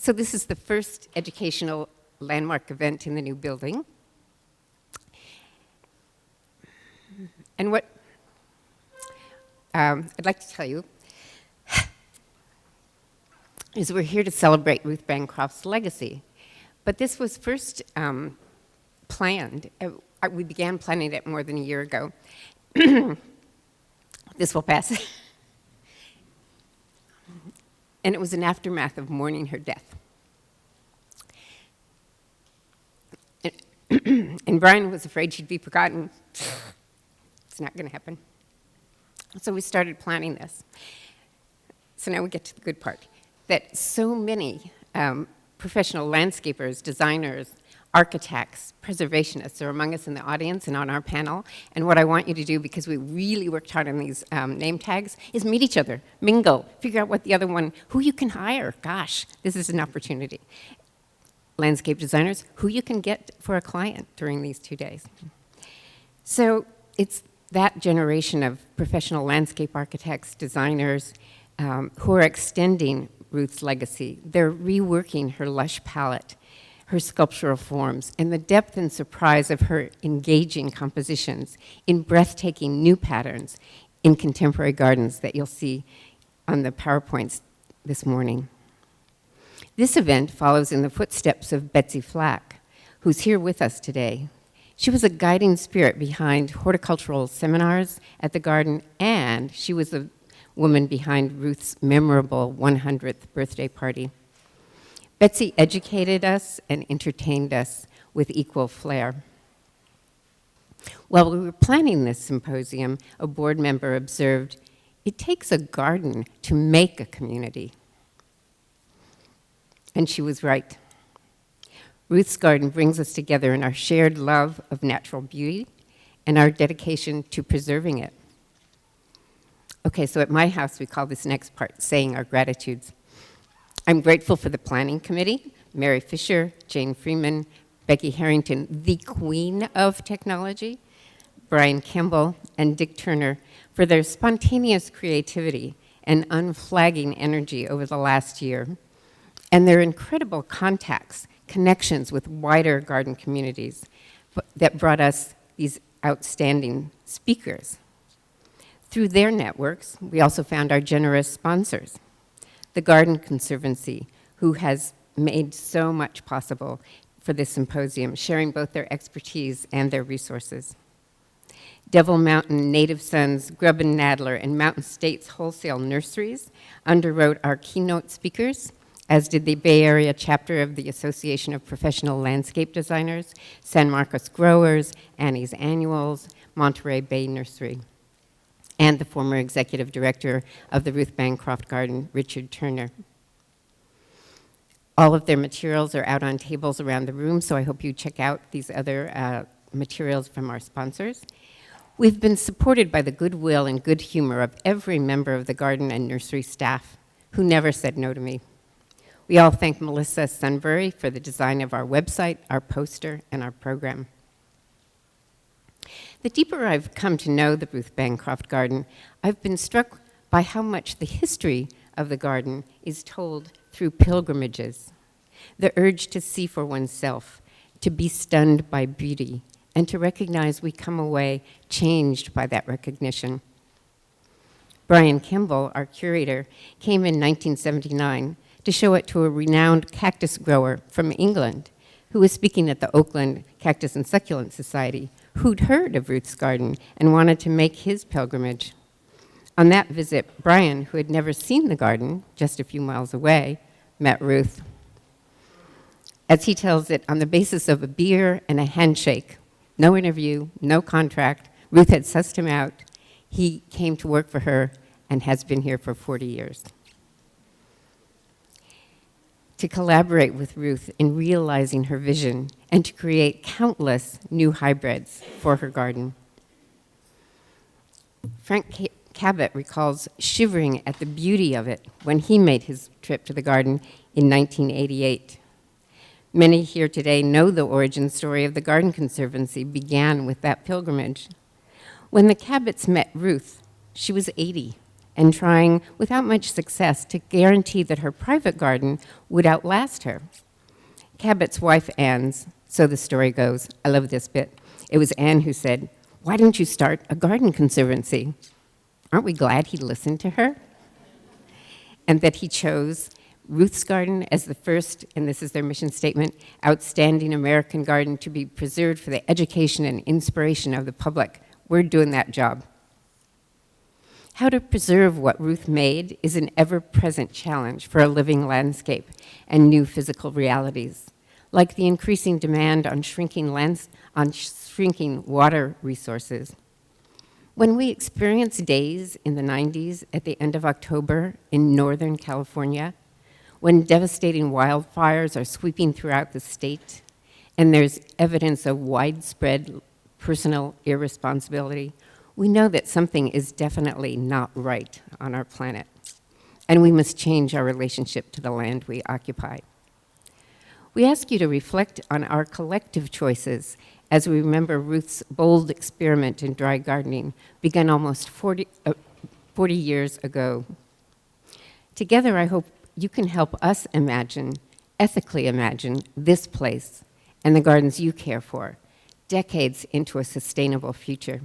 So this is the first educational landmark event in the new building. And what I'd like to tell you is we're here to celebrate Ruth Bancroft's legacy. But this was first planned. We began planning it more than a year ago. This will pass. And it was an aftermath of mourning her death. And Brian was afraid she'd be forgotten. It's not going to happen. So we started planning this. So now we get to the good part. That so many professional landscapers, designers, architects, preservationists are among us in the audience and on our panel. And what I want you to do, because we really worked hard on these name tags, is meet each other, mingle, figure out what the other one, who you can hire. Gosh, this is an opportunity. Landscape designers, who you can get for a client during these 2 days. So it's that generation of professional landscape architects, designers, who are extending Ruth's legacy. They're reworking her lush palette, her sculptural forms, and the depth and surprise of her engaging compositions in breathtaking new patterns in contemporary gardens that you'll see on the PowerPoints this morning. This event follows in the footsteps of Betsy Flack, who's here with us today. She was a guiding spirit behind horticultural seminars at the garden, and she was the woman behind Ruth's memorable 100th birthday party. Betsy educated us and entertained us with equal flair. While we were planning this symposium, a board member observed, "It takes a garden to make a community." And she was right. Ruth's garden brings us together in our shared love of natural beauty and our dedication to preserving it. Okay, so at my house, we call this next part saying our gratitudes. I'm grateful for the planning committee, Mary Fisher, Jane Freeman, Becky Harrington, the queen of technology, Brian Campbell, and Dick Turner for their spontaneous creativity and unflagging energy over the last year, and their incredible contacts, connections with wider garden communities that brought us these outstanding speakers. Through their networks, we also found our generous sponsors, the Garden Conservancy, who has made so much possible for this symposium, sharing both their expertise and their resources. Devil Mountain, Native Sons, Grubb and Nadler, and Mountain States Wholesale Nurseries underwrote our keynote speakers, as did the Bay Area chapter of the Association of Professional Landscape Designers, San Marcos Growers, Annie's Annuals, Monterey Bay Nursery, and the former executive director of the Ruth Bancroft Garden, Richard Turner. All of their materials are out on tables around the room, so I hope you check out these other materials from our sponsors. We've been supported by the goodwill and good humor of every member of the garden and nursery staff who never said no to me. We all thank Melissa Sunbury for the design of our website, our poster, and our program. The deeper I've come to know the Ruth Bancroft Garden, I've been struck by how much the history of the garden is told through pilgrimages, the urge to see for oneself, to be stunned by beauty, and to recognize we come away changed by that recognition. Brian Campbell, our curator, came in 1979 to show it to a renowned cactus grower from England who was speaking at the Oakland Cactus and Succulent Society, who'd heard of Ruth's garden and wanted to make his pilgrimage. On that visit, Brian, who had never seen the garden, just a few miles away, met Ruth. As he tells it, on the basis of a beer and a handshake, no interview, no contract, Ruth had sussed him out. He came to work for her and has been here for 40 years. To collaborate with Ruth in realizing her vision and to create countless new hybrids for her garden. Frank Cabot recalls shivering at the beauty of it when he made his trip to the garden in 1988. Many here today know the origin story of the Garden Conservancy began with that pilgrimage. When the Cabots met Ruth, she was 80 and trying, without much success, to guarantee that her private garden would outlast her. Cabot's wife, Anne's, so the story goes, I love this bit, it was Anne who said, "Why don't you start a garden conservancy?" Aren't we glad he listened to her? And that he chose Ruth's Garden as the first, and this is their mission statement, outstanding American garden to be preserved for the education and inspiration of the public. We're doing that job. How to preserve what Ruth made is an ever-present challenge for a living landscape and new physical realities, like the increasing demand on shrinking water resources. When we experienced days in the 90s at the end of October in Northern California, when devastating wildfires are sweeping throughout the state, and there's evidence of widespread personal irresponsibility, we know that something is definitely not right on our planet, and we must change our relationship to the land we occupy. We ask you to reflect on our collective choices as we remember Ruth's bold experiment in dry gardening began almost 40 years ago. Together, I hope you can help us ethically imagine this place and the gardens you care for, decades into a sustainable future.